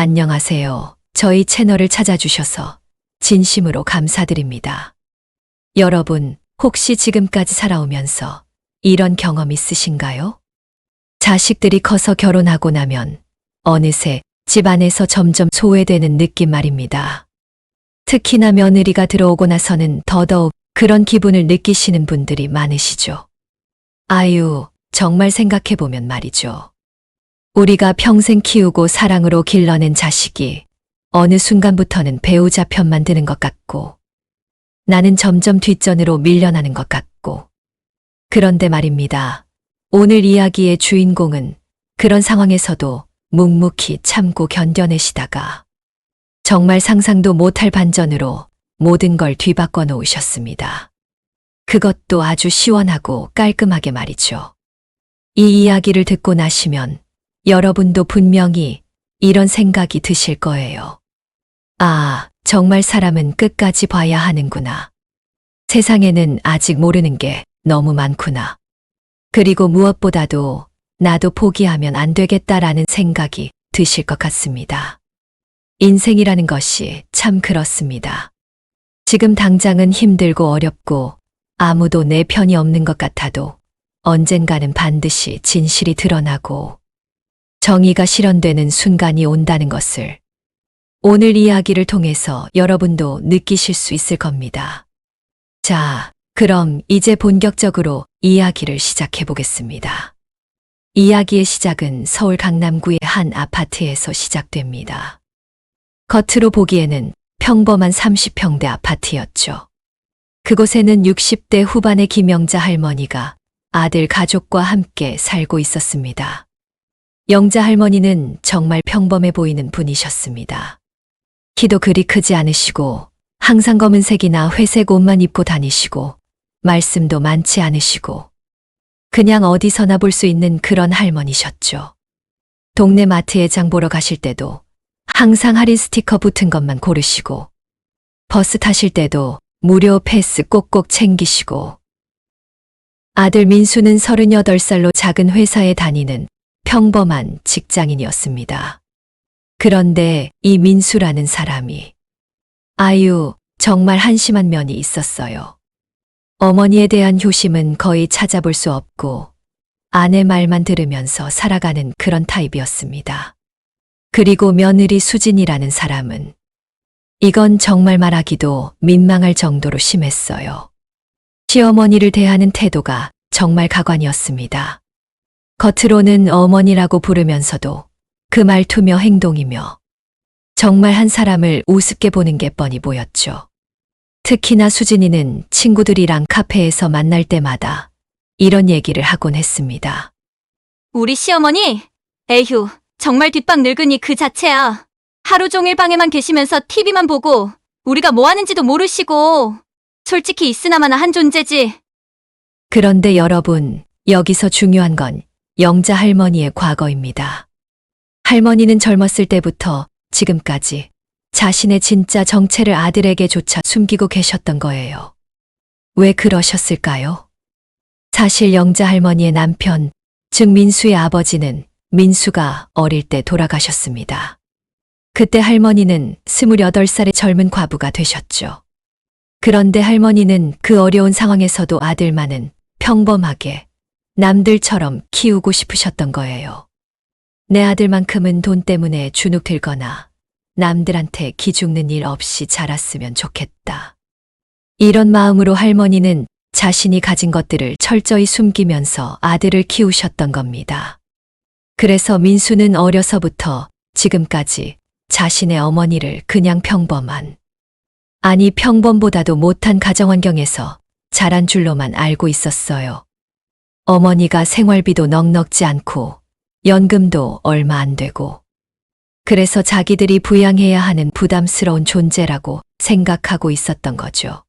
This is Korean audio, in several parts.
안녕하세요. 저희 채널을 찾아주셔서 진심으로 감사드립니다. 여러분, 혹시 지금까지 살아오면서 이런 경험 있으신가요? 자식들이 커서 결혼하고 나면 어느새 집안에서 점점 소외되는 느낌 말입니다. 특히나 며느리가 들어오고 나서는 더더욱 그런 기분을 느끼시는 분들이 많으시죠. 아유, 정말 생각해보면 말이죠. 우리가 평생 키우고 사랑으로 길러낸 자식이 어느 순간부터는 배우자 편만 드는 것 같고, 나는 점점 뒷전으로 밀려나는 것 같고. 그런데 말입니다. 오늘 이야기의 주인공은 그런 상황에서도 묵묵히 참고 견뎌내시다가 정말 상상도 못할 반전으로 모든 걸 뒤바꿔 놓으셨습니다. 그것도 아주 시원하고 깔끔하게 말이죠. 이 이야기를 듣고 나시면 여러분도 분명히 이런 생각이 드실 거예요. 아, 정말 사람은 끝까지 봐야 하는구나. 세상에는 아직 모르는 게 너무 많구나. 그리고 무엇보다도 나도 포기하면 안 되겠다라는 생각이 드실 것 같습니다. 인생이라는 것이 참 그렇습니다. 지금 당장은 힘들고 어렵고 아무도 내 편이 없는 것 같아도 언젠가는 반드시 진실이 드러나고 정의가 실현되는 순간이 온다는 것을 오늘 이야기를 통해서 여러분도 느끼실 수 있을 겁니다. 자, 그럼 이제 본격적으로 이야기를 시작해 보겠습니다. 이야기의 시작은 서울 강남구의 한 아파트에서 시작됩니다. 겉으로 보기에는 평범한 30평대 아파트였죠. 그곳에는 60대 후반의 김영자 할머니가 아들 가족과 함께 살고 있었습니다. 영자 할머니는 정말 평범해 보이는 분이셨습니다. 키도 그리 크지 않으시고 항상 검은색이나 회색 옷만 입고 다니시고 말씀도 많지 않으시고 그냥 어디서나 볼 수 있는 그런 할머니셨죠. 동네 마트에 장 보러 가실 때도 항상 할인 스티커 붙은 것만 고르시고 버스 타실 때도 무료 패스 꼭꼭 챙기시고 아들 민수는 38살로 작은 회사에 다니는 평범한 직장인이었습니다. 그런데 이 민수라는 사람이 아유, 정말 한심한 면이 있었어요. 어머니에 대한 효심은 거의 찾아볼 수 없고 아내 말만 들으면서 살아가는 그런 타입이었습니다. 그리고 며느리 수진이라는 사람은 이건 정말 말하기도 민망할 정도로 심했어요. 시어머니를 대하는 태도가 정말 가관이었습니다. 겉으로는 어머니라고 부르면서도 그 말투며 행동이며 정말 한 사람을 우습게 보는 게 뻔히 보였죠. 특히나 수진이는 친구들이랑 카페에서 만날 때마다 이런 얘기를 하곤 했습니다. 우리 시어머니? 에휴, 정말 뒷방 늙은이 그 자체야. 하루 종일 방에만 계시면서 TV만 보고 우리가 뭐 하는지도 모르시고 솔직히 있으나마나 한 존재지. 그런데 여러분, 여기서 중요한 건 영자 할머니의 과거입니다. 할머니는 젊었을 때부터 지금까지 자신의 진짜 정체를 아들에게조차 숨기고 계셨던 거예요. 왜 그러셨을까요? 사실 영자 할머니의 남편, 즉 민수의 아버지는 민수가 어릴 때 돌아가셨습니다. 그때 할머니는 28살의 젊은 과부가 되셨죠. 그런데 할머니는 그 어려운 상황에서도 아들만은 평범하게 남들처럼 키우고 싶으셨던 거예요. 내 아들만큼은 돈 때문에 주눅 들거나 남들한테 기죽는 일 없이 자랐으면 좋겠다. 이런 마음으로 할머니는 자신이 가진 것들을 철저히 숨기면서 아들을 키우셨던 겁니다. 그래서 민수는 어려서부터 지금까지 자신의 어머니를 그냥 평범한, 아니 평범보다도 못한 가정환경에서 자란 줄로만 알고 있었어요. 어머니가 생활비도 넉넉지 않고 연금도 얼마 안 되고 그래서 자기들이 부양해야 하는 부담스러운 존재라고 생각하고 있었던 거죠.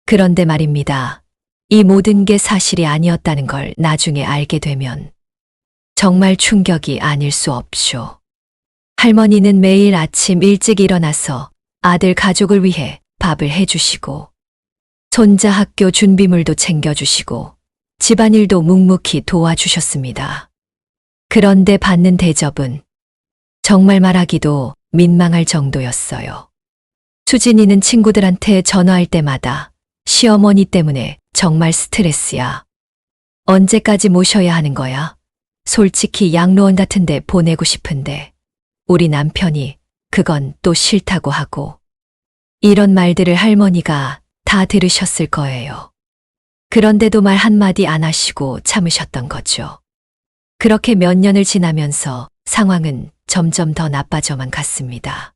그런데 말입니다. 이 모든 게 사실이 아니었다는 걸 나중에 알게 되면 정말 충격이 아닐 수 없죠. 할머니는 매일 아침 일찍 일어나서 아들 가족을 위해 밥을 해주시고 손자 학교 준비물도 챙겨주시고 집안일도 묵묵히 도와주셨습니다. 그런데 받는 대접은 정말 말하기도 민망할 정도였어요. 수진이는 친구들한테 전화할 때마다 시어머니 때문에 정말 스트레스야. 언제까지 모셔야 하는 거야? 솔직히 양로원 같은 데 보내고 싶은데 우리 남편이 그건 또 싫다고 하고. 이런 말들을 할머니가 다 들으셨을 거예요. 그런데도 말 한마디 안 하시고 참으셨던 거죠. 그렇게 몇 년을 지나면서 상황은 점점 더 나빠져만 갔습니다.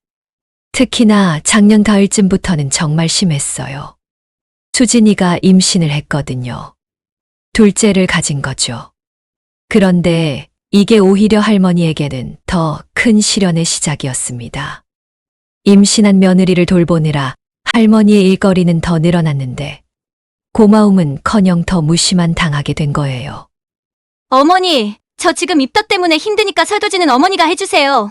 특히나 작년 가을쯤부터는 정말 심했어요. 수진이가 임신을 했거든요. 둘째를 가진 거죠. 그런데 이게 오히려 할머니에게는 더 큰 시련의 시작이었습니다. 임신한 며느리를 돌보느라 할머니의 일거리는 더 늘어났는데 고마움은커녕 더 무심한 당하게 된 거예요. 어머니, 저 지금 입덧 때문에 힘드니까 설거지는 어머니가 해주세요.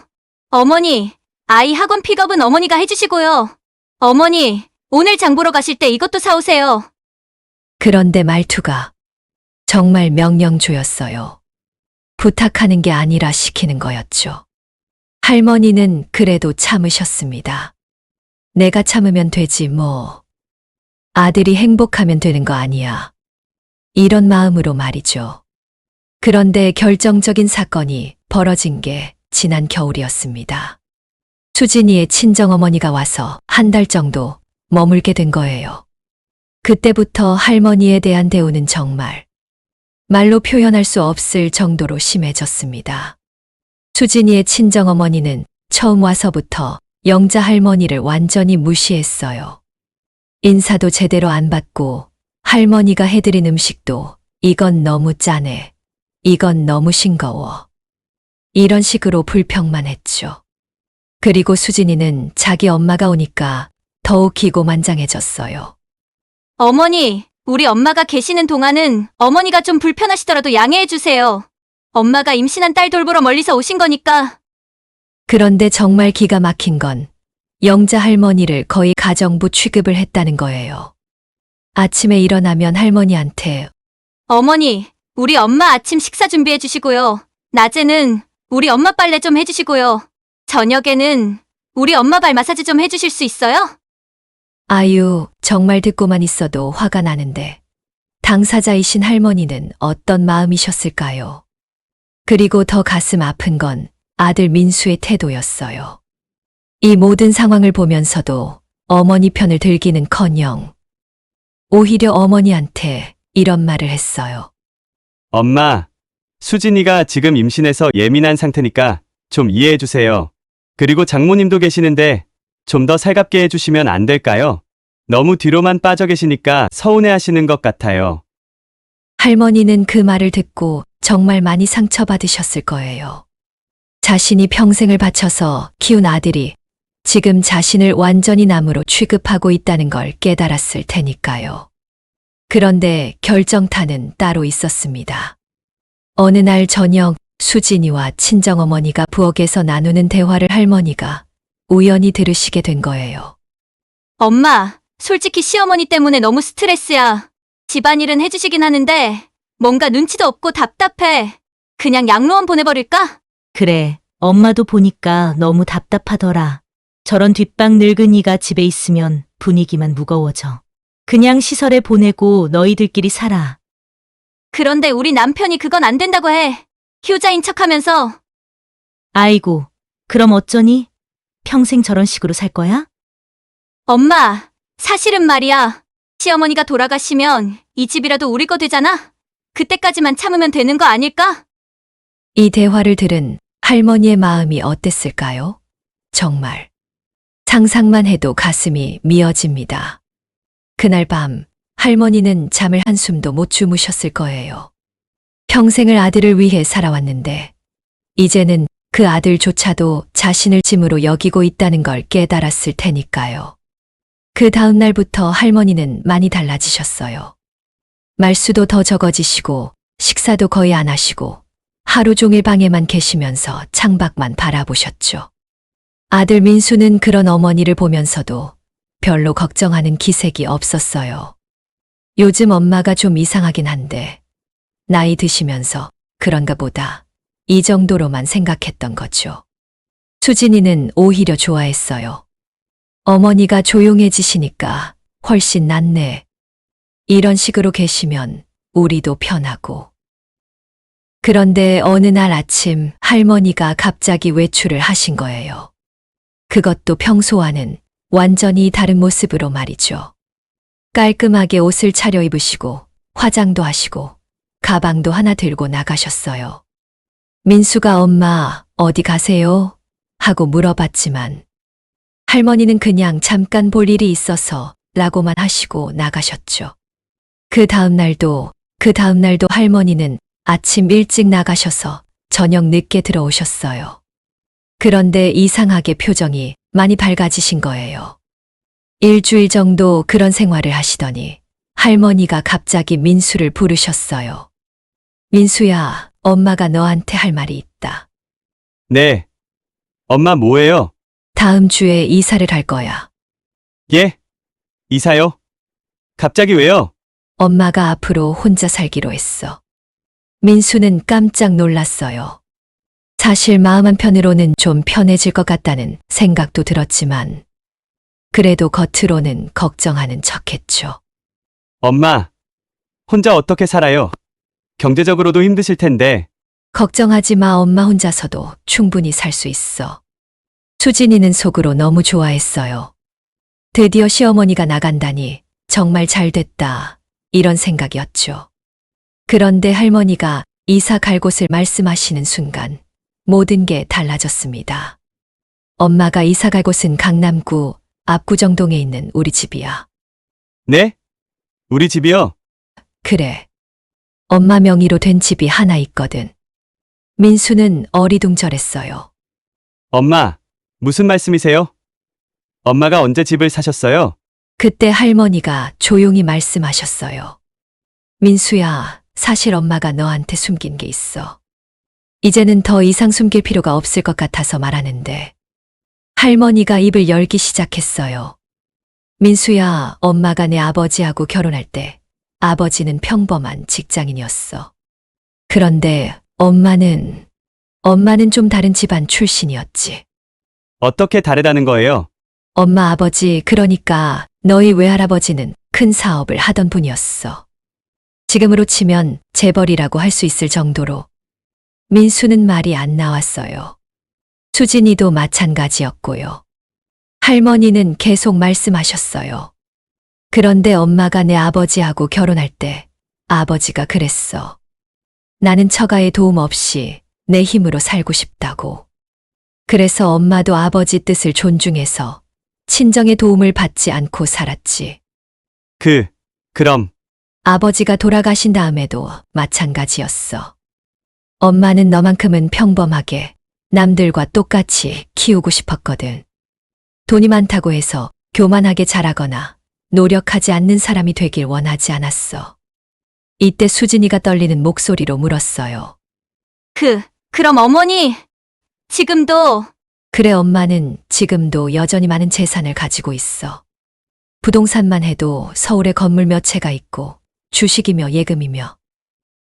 어머니, 아이 학원 픽업은 어머니가 해주시고요. 어머니, 오늘 장 보러 가실 때 이것도 사오세요. 그런데 말투가 정말 명령조였어요. 부탁하는 게 아니라 시키는 거였죠. 할머니는 그래도 참으셨습니다. 내가 참으면 되지 뭐. 아들이 행복하면 되는 거 아니야. 이런 마음으로 말이죠. 그런데 결정적인 사건이 벌어진 게 지난 겨울이었습니다. 수진이의 친정어머니가 와서 한 달 정도 머물게 된 거예요. 그때부터 할머니에 대한 대우는 정말 말로 표현할 수 없을 정도로 심해졌습니다. 수진이의 친정어머니는 처음 와서부터 영자 할머니를 완전히 무시했어요. 인사도 제대로 안 받고 할머니가 해드린 음식도 이건 너무 짜네. 이건 너무 싱거워. 이런 식으로 불평만 했죠. 그리고 수진이는 자기 엄마가 오니까 더욱 기고만장해졌어요. 어머니, 우리 엄마가 계시는 동안은 어머니가 좀 불편하시더라도 양해해주세요. 엄마가 임신한 딸 돌보러 멀리서 오신 거니까. 그런데 정말 기가 막힌 건 영자 할머니를 거의 가정부 취급을 했다는 거예요. 아침에 일어나면 할머니한테 어머니, 우리 엄마 아침 식사 준비해 주시고요. 낮에는 우리 엄마 빨래 좀 해주시고요. 저녁에는 우리 엄마 발 마사지 좀 해주실 수 있어요? 아유, 정말 듣고만 있어도 화가 나는데 당사자이신 할머니는 어떤 마음이셨을까요? 그리고 더 가슴 아픈 건 아들 민수의 태도였어요. 이 모든 상황을 보면서도 어머니 편을 들기는커녕 오히려 어머니한테 이런 말을 했어요. 엄마, 수진이가 지금 임신해서 예민한 상태니까 좀 이해해 주세요. 그리고 장모님도 계시는데 좀 더 살갑게 해주시면 안 될까요? 너무 뒤로만 빠져 계시니까 서운해 하시는 것 같아요. 할머니는 그 말을 듣고 정말 많이 상처받으셨을 거예요. 자신이 평생을 바쳐서 키운 아들이 지금 자신을 완전히 남으로 취급하고 있다는 걸 깨달았을 테니까요. 그런데 결정타는 따로 있었습니다. 어느 날 저녁 수진이와 친정어머니가 부엌에서 나누는 대화를 할머니가 우연히 들으시게 된 거예요. 엄마, 솔직히 시어머니 때문에 너무 스트레스야. 집안일은 해주시긴 하는데 뭔가 눈치도 없고 답답해. 그냥 양로원 보내버릴까? 그래, 엄마도 보니까 너무 답답하더라. 저런 뒷방 늙은이가 집에 있으면 분위기만 무거워져. 그냥 시설에 보내고 너희들끼리 살아. 그런데 우리 남편이 그건 안 된다고 해. 효자인 척하면서. 아이고, 그럼 어쩌니? 평생 저런 식으로 살 거야? 엄마, 사실은 말이야. 시어머니가 돌아가시면 이 집이라도 우리 거 되잖아? 그때까지만 참으면 되는 거 아닐까? 이 대화를 들은 할머니의 마음이 어땠을까요? 정말 상상만 해도 가슴이 미어집니다. 그날 밤 할머니는 잠을 한숨도 못 주무셨을 거예요. 평생을 아들을 위해 살아왔는데 이제는 그 아들조차도 자신을 짐으로 여기고 있다는 걸 깨달았을 테니까요. 그 다음 날부터 할머니는 많이 달라지셨어요. 말수도 더 적어지시고 식사도 거의 안 하시고 하루 종일 방에만 계시면서 창밖만 바라보셨죠. 아들 민수는 그런 어머니를 보면서도 별로 걱정하는 기색이 없었어요. 요즘 엄마가 좀 이상하긴 한데 나이 드시면서 그런가 보다 이 정도로만 생각했던 거죠. 수진이는 오히려 좋아했어요. 어머니가 조용해지시니까 훨씬 낫네. 이런 식으로 계시면 우리도 편하고. 그런데 어느 날 아침 할머니가 갑자기 외출을 하신 거예요. 그것도 평소와는 완전히 다른 모습으로 말이죠. 깔끔하게 옷을 차려입으시고 화장도 하시고 가방도 하나 들고 나가셨어요. 민수가 엄마 어디 가세요? 하고 물어봤지만 할머니는 그냥 잠깐 볼 일이 있어서 라고만 하시고 나가셨죠. 그 다음 날도 할머니는 아침 일찍 나가셔서 저녁 늦게 들어오셨어요. 그런데 이상하게 표정이 많이 밝아지신 거예요. 일주일 정도 그런 생활을 하시더니 할머니가 갑자기 민수를 부르셨어요. 민수야, 엄마가 너한테 할 말이 있다. 네. 엄마 뭐예요? 다음 주에 이사를 할 거야. 예? 이사요? 갑자기 왜요? 엄마가 앞으로 혼자 살기로 했어. 민수는 깜짝 놀랐어요. 사실 마음 한편으로는 좀 편해질 것 같다는 생각도 들었지만 그래도 겉으로는 걱정하는 척했죠. 엄마, 혼자 어떻게 살아요? 경제적으로도 힘드실 텐데. 걱정하지 마, 엄마 혼자서도 충분히 살 수 있어. 수진이는 속으로 너무 좋아했어요. 드디어 시어머니가 나간다니 정말 잘 됐다. 이런 생각이었죠. 그런데 할머니가 이사 갈 곳을 말씀하시는 순간 모든 게 달라졌습니다. 엄마가 이사 갈 곳은 강남구 압구정동에 있는 우리 집이야. 네? 우리 집이요? 그래. 엄마 명의로 된 집이 하나 있거든. 민수는 어리둥절했어요. 엄마, 무슨 말씀이세요? 엄마가 언제 집을 사셨어요? 그때 할머니가 조용히 말씀하셨어요. 민수야, 사실 엄마가 너한테 숨긴 게 있어. 이제는 더 이상 숨길 필요가 없을 것 같아서 말하는데. 할머니가 입을 열기 시작했어요. 민수야, 엄마가 내 아버지하고 결혼할 때 아버지는 평범한 직장인이었어. 그런데 엄마는 좀 다른 집안 출신이었지. 어떻게 다르다는 거예요? 엄마 아버지, 그러니까 너희 외할아버지는 큰 사업을 하던 분이었어. 지금으로 치면 재벌이라고 할 수 있을 정도로. 민수는 말이 안 나왔어요. 수진이도 마찬가지였고요. 할머니는 계속 말씀하셨어요. 그런데 엄마가 내 아버지하고 결혼할 때 아버지가 그랬어. 나는 처가의 도움 없이 내 힘으로 살고 싶다고. 그래서 엄마도 아버지 뜻을 존중해서 친정의 도움을 받지 않고 살았지. 그럼, 아버지가 돌아가신 다음에도 마찬가지였어. 엄마는 너만큼은 평범하게 남들과 똑같이 키우고 싶었거든. 돈이 많다고 해서 교만하게 자라거나 노력하지 않는 사람이 되길 원하지 않았어. 이때 수진이가 떨리는 목소리로 물었어요. 그럼 어머니, 지금도 그래, 엄마는 지금도 여전히 많은 재산을 가지고 있어. 부동산만 해도 서울에 건물 몇 채가 있고 주식이며 예금이며.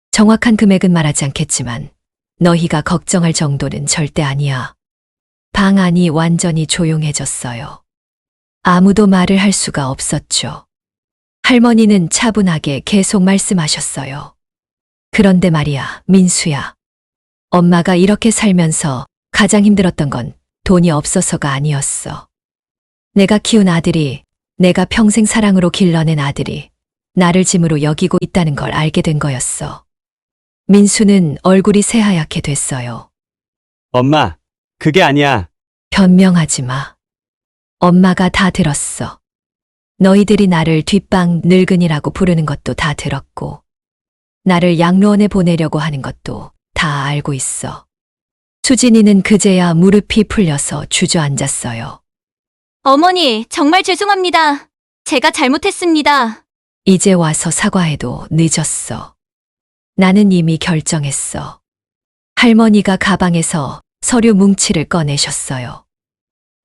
정확한 금액은 말하지 않겠지만 너희가 걱정할 정도는 절대 아니야. 방 안이 완전히 조용해졌어요. 아무도 말을 할 수가 없었죠. 할머니는 차분하게 계속 말씀하셨어요. 그런데 말이야, 민수야. 엄마가 이렇게 살면서 가장 힘들었던 건 돈이 없어서가 아니었어. 내가 키운 아들이, 내가 평생 사랑으로 길러낸 아들이 나를 짐으로 여기고 있다는 걸 알게 된 거였어. 민수는 얼굴이 새하얗게 됐어요. 엄마, 그게 아니야. 변명하지 마. 엄마가 다 들었어. 너희들이 나를 뒷방 늙은이라고 부르는 것도 다 들었고, 나를 양로원에 보내려고 하는 것도 다 알고 있어. 수진이는 그제야 무릎이 풀려서 주저앉았어요. 어머니, 정말 죄송합니다. 제가 잘못했습니다. 이제 와서 사과해도 늦었어. 나는 이미 결정했어. 할머니가 가방에서 서류 뭉치를 꺼내셨어요.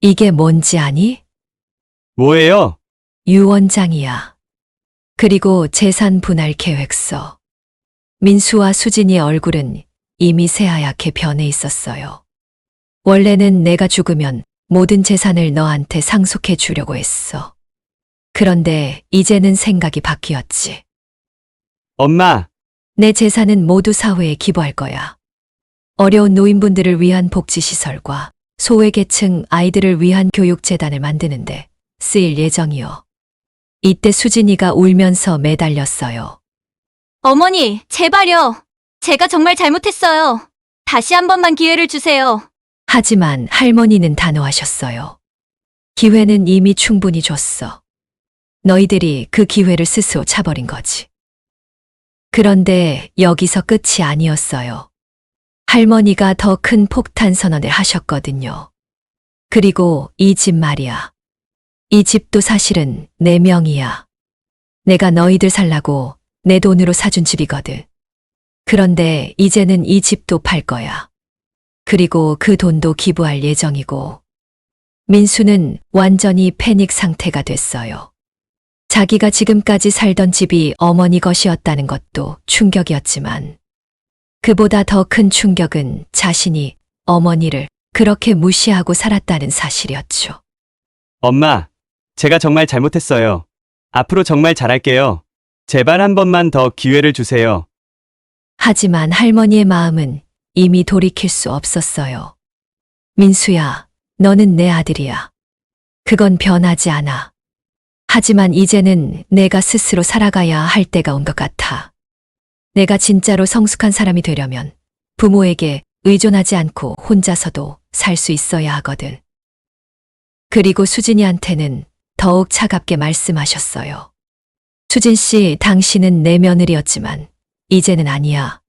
이게 뭔지 아니? 뭐예요? 유언장이야. 그리고 재산 분할 계획서. 민수와 수진이의 얼굴은 이미 새하얗게 변해 있었어요. 원래는 내가 죽으면 모든 재산을 너한테 상속해 주려고 했어. 그런데 이제는 생각이 바뀌었지. 엄마, 내 재산은 모두 사회에 기부할 거야. 어려운 노인분들을 위한 복지시설과 소외계층 아이들을 위한 교육재단을 만드는데 쓰일 예정이요. 이때 수진이가 울면서 매달렸어요. 어머니, 제발요. 제가 정말 잘못했어요. 다시 한 번만 기회를 주세요. 하지만 할머니는 단호하셨어요. 기회는 이미 충분히 줬어. 너희들이 그 기회를 스스로 차버린 거지. 그런데 여기서 끝이 아니었어요. 할머니가 더 큰 폭탄 선언을 하셨거든요. 그리고 이 집 말이야. 이 집도 사실은 내 명이야. 내가 너희들 살라고 내 돈으로 사준 집이거든. 그런데 이제는 이 집도 팔 거야. 그리고 그 돈도 기부할 예정이고. 민수는 완전히 패닉 상태가 됐어요. 자기가 지금까지 살던 집이 어머니 것이었다는 것도 충격이었지만 그보다 더 큰 충격은 자신이 어머니를 그렇게 무시하고 살았다는 사실이었죠. 엄마, 제가 정말 잘못했어요. 앞으로 정말 잘할게요. 제발 한 번만 더 기회를 주세요. 하지만 할머니의 마음은 이미 돌이킬 수 없었어요. 민수야, 너는 내 아들이야. 그건 변하지 않아. 하지만 이제는 내가 스스로 살아가야 할 때가 온 것 같아. 내가 진짜로 성숙한 사람이 되려면 부모에게 의존하지 않고 혼자서도 살 수 있어야 하거든. 그리고 수진이한테는 더욱 차갑게 말씀하셨어요. 수진 씨, 당신은 내 며느리였지만 이제는 아니야.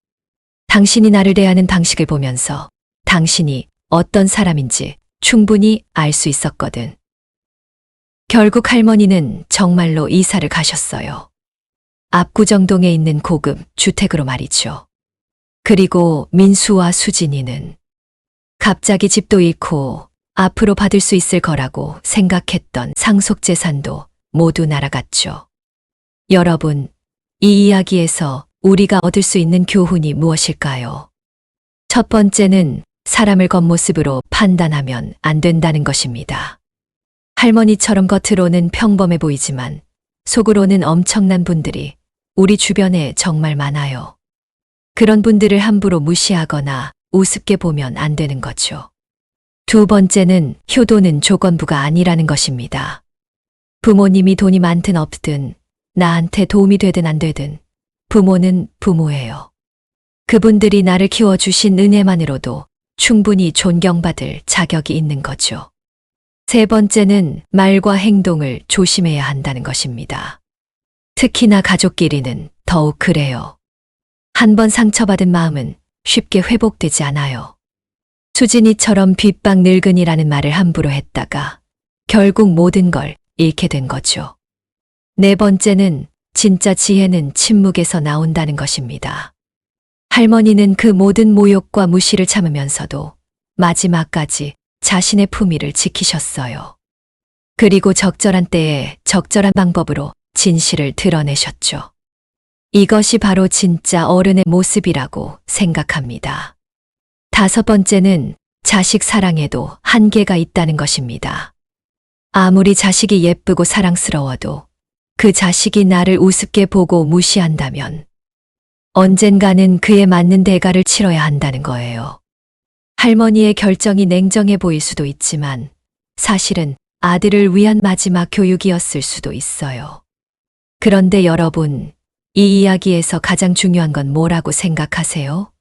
당신이 나를 대하는 방식을 보면서 당신이 어떤 사람인지 충분히 알 수 있었거든. 결국 할머니는 정말로 이사를 가셨어요. 압구정동에 있는 고급 주택으로 말이죠. 그리고 민수와 수진이는 갑자기 집도 잃고 앞으로 받을 수 있을 거라고 생각했던 상속재산도 모두 날아갔죠. 여러분, 이 이야기에서 우리가 얻을 수 있는 교훈이 무엇일까요? 첫 번째는 사람을 겉모습으로 판단하면 안 된다는 것입니다. 할머니처럼 겉으로는 평범해 보이지만 속으로는 엄청난 분들이 우리 주변에 정말 많아요. 그런 분들을 함부로 무시하거나 우습게 보면 안 되는 거죠. 두 번째는 효도는 조건부가 아니라는 것입니다. 부모님이 돈이 많든 없든 나한테 도움이 되든 안 되든 부모는 부모예요. 그분들이 나를 키워주신 은혜만으로도 충분히 존경받을 자격이 있는 거죠. 세 번째는 말과 행동을 조심해야 한다는 것입니다. 특히나 가족끼리는 더욱 그래요. 한 번 상처받은 마음은 쉽게 회복되지 않아요. 수진이처럼 뒷방 늙은이라는 말을 함부로 했다가 결국 모든 걸 잃게 된 거죠. 네 번째는 진짜 지혜는 침묵에서 나온다는 것입니다. 할머니는 그 모든 모욕과 무시를 참으면서도 마지막까지 자신의 품위를 지키셨어요. 그리고 적절한 때에 적절한 방법으로 진실을 드러내셨죠. 이것이 바로 진짜 어른의 모습이라고 생각합니다. 다섯 번째는 자식 사랑에도 한계가 있다는 것입니다. 아무리 자식이 예쁘고 사랑스러워도 그 자식이 나를 우습게 보고 무시한다면 언젠가는 그에 맞는 대가를 치러야 한다는 거예요. 할머니의 결정이 냉정해 보일 수도 있지만 사실은 아들을 위한 마지막 교육이었을 수도 있어요. 그런데 여러분, 이 이야기에서 가장 중요한 건 뭐라고 생각하세요?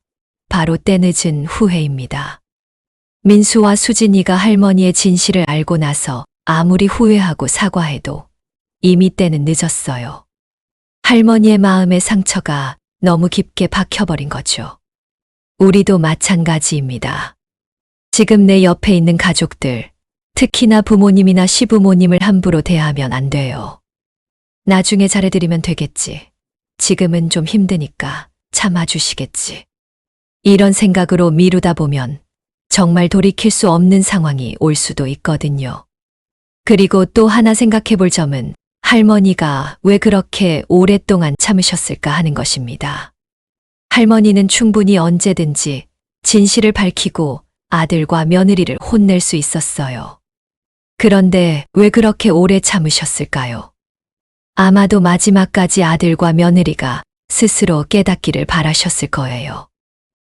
바로 때늦은 후회입니다. 민수와 수진이가 할머니의 진실을 알고 나서 아무리 후회하고 사과해도 이미 때는 늦었어요. 할머니의 마음의 상처가 너무 깊게 박혀버린 거죠. 우리도 마찬가지입니다. 지금 내 옆에 있는 가족들, 특히나 부모님이나 시부모님을 함부로 대하면 안 돼요. 나중에 잘해드리면 되겠지. 지금은 좀 힘드니까 참아주시겠지. 이런 생각으로 미루다 보면 정말 돌이킬 수 없는 상황이 올 수도 있거든요. 그리고 또 하나 생각해 볼 점은 할머니가 왜 그렇게 오랫동안 참으셨을까 하는 것입니다. 할머니는 충분히 언제든지 진실을 밝히고 아들과 며느리를 혼낼 수 있었어요. 그런데 왜 그렇게 오래 참으셨을까요? 아마도 마지막까지 아들과 며느리가 스스로 깨닫기를 바라셨을 거예요.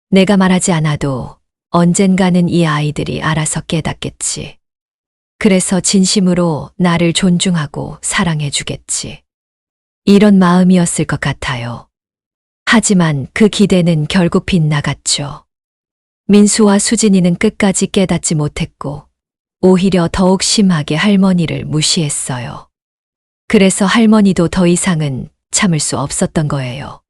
내가 말하지 않아도 언젠가는 이 아이들이 알아서 깨닫겠지. 그래서 진심으로 나를 존중하고 사랑해주겠지. 이런 마음이었을 것 같아요. 하지만 그 기대는 결국 빗나갔죠. 민수와 수진이는 끝까지 깨닫지 못했고, 오히려 더욱 심하게 할머니를 무시했어요. 그래서 할머니도 더 이상은 참을 수 없었던 거예요.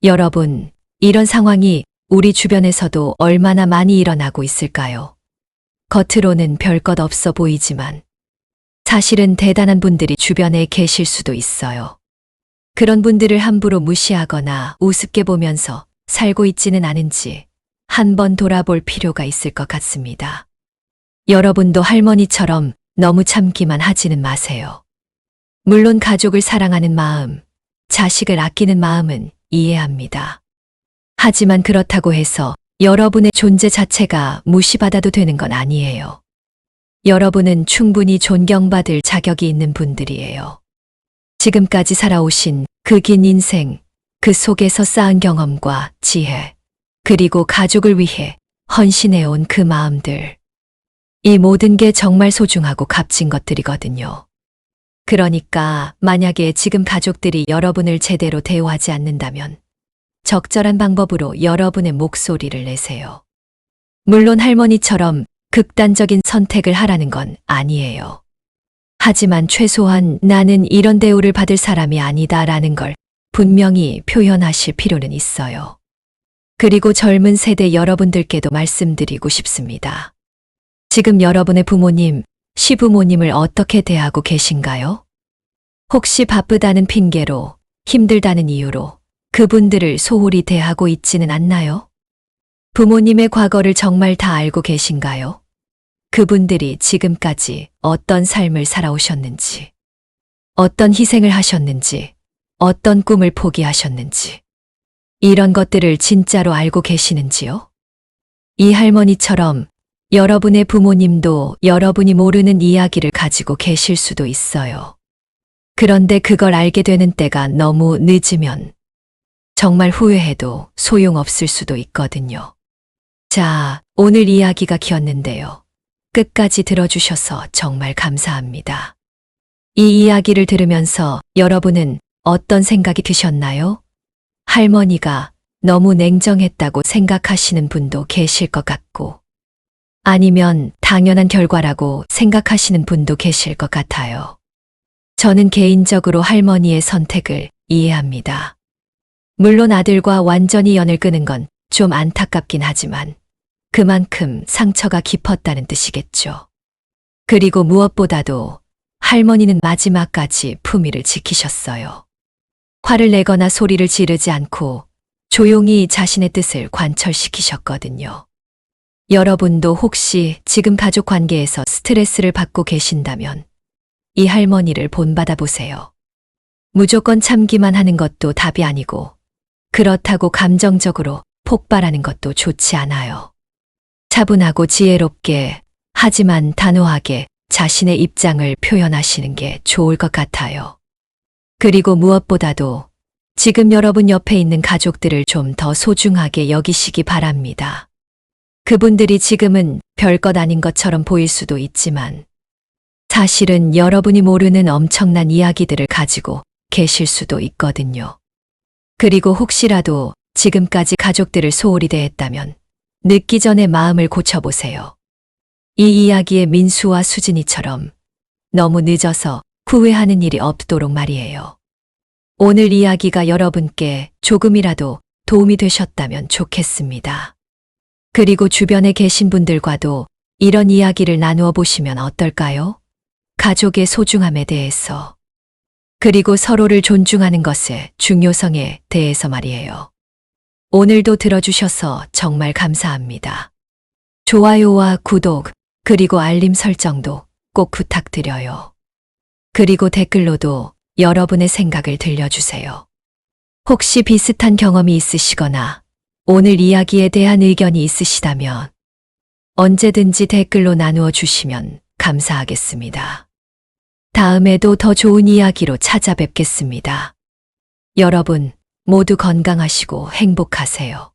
여러분, 이런 상황이 우리 주변에서도 얼마나 많이 일어나고 있을까요? 겉으로는 별것 없어 보이지만 사실은 대단한 분들이 주변에 계실 수도 있어요. 그런 분들을 함부로 무시하거나 우습게 보면서 살고 있지는 않은지 한번 돌아볼 필요가 있을 것 같습니다. 여러분도 할머니처럼 너무 참기만 하지는 마세요. 물론 가족을 사랑하는 마음, 자식을 아끼는 마음은 이해합니다. 하지만 그렇다고 해서 여러분의 존재 자체가 무시받아도 되는 건 아니에요. 여러분은 충분히 존경받을 자격이 있는 분들이에요. 지금까지 살아오신 그 긴 인생, 그 속에서 쌓은 경험과 지혜, 그리고 가족을 위해 헌신해온 그 마음들. 이 모든 게 정말 소중하고 값진 것들이거든요. 그러니까 만약에 지금 가족들이 여러분을 제대로 대우하지 않는다면 적절한 방법으로 여러분의 목소리를 내세요. 물론 할머니처럼 극단적인 선택을 하라는 건 아니에요. 하지만 최소한 나는 이런 대우를 받을 사람이 아니다라는 걸 분명히 표현하실 필요는 있어요. 그리고 젊은 세대 여러분들께도 말씀드리고 싶습니다. 지금 여러분의 부모님, 시부모님을 어떻게 대하고 계신가요? 혹시 바쁘다는 핑계로, 힘들다는 이유로 그분들을 소홀히 대하고 있지는 않나요? 부모님의 과거를 정말 다 알고 계신가요? 그분들이 지금까지 어떤 삶을 살아오셨는지, 어떤 희생을 하셨는지, 어떤 꿈을 포기하셨는지, 이런 것들을 진짜로 알고 계시는지요? 이 할머니처럼 여러분의 부모님도 여러분이 모르는 이야기를 가지고 계실 수도 있어요. 그런데 그걸 알게 되는 때가 너무 늦으면 정말 후회해도 소용없을 수도 있거든요. 자, 오늘 이야기가 길었는데요. 끝까지 들어주셔서 정말 감사합니다. 이 이야기를 들으면서 여러분은 어떤 생각이 드셨나요? 할머니가 너무 냉정했다고 생각하시는 분도 계실 것 같고, 아니면 당연한 결과라고 생각하시는 분도 계실 것 같아요. 저는 개인적으로 할머니의 선택을 이해합니다. 물론 아들과 완전히 연을 끄는 건 좀 안타깝긴 하지만 그만큼 상처가 깊었다는 뜻이겠죠. 그리고 무엇보다도 할머니는 마지막까지 품위를 지키셨어요. 화를 내거나 소리를 지르지 않고 조용히 자신의 뜻을 관철시키셨거든요. 여러분도 혹시 지금 가족 관계에서 스트레스를 받고 계신다면 이 할머니를 본받아 보세요. 무조건 참기만 하는 것도 답이 아니고 그렇다고 감정적으로 폭발하는 것도 좋지 않아요. 차분하고 지혜롭게 하지만 단호하게 자신의 입장을 표현하시는 게 좋을 것 같아요. 그리고 무엇보다도 지금 여러분 옆에 있는 가족들을 좀 더 소중하게 여기시기 바랍니다. 그분들이 지금은 별것 아닌 것처럼 보일 수도 있지만 사실은 여러분이 모르는 엄청난 이야기들을 가지고 계실 수도 있거든요. 그리고 혹시라도 지금까지 가족들을 소홀히 대했다면 늦기 전에 마음을 고쳐보세요. 이 이야기의 민수와 수진이처럼 너무 늦어서 후회하는 일이 없도록 말이에요. 오늘 이야기가 여러분께 조금이라도 도움이 되셨다면 좋겠습니다. 그리고 주변에 계신 분들과도 이런 이야기를 나누어 보시면 어떨까요? 가족의 소중함에 대해서, 그리고 서로를 존중하는 것의 중요성에 대해서 말이에요. 오늘도 들어주셔서 정말 감사합니다. 좋아요와 구독, 그리고 알림 설정도 꼭 부탁드려요. 그리고 댓글로도 여러분의 생각을 들려주세요. 혹시 비슷한 경험이 있으시거나 오늘 이야기에 대한 의견이 있으시다면 언제든지 댓글로 나누어 주시면 감사하겠습니다. 다음에도 더 좋은 이야기로 찾아뵙겠습니다. 여러분 모두 건강하시고 행복하세요.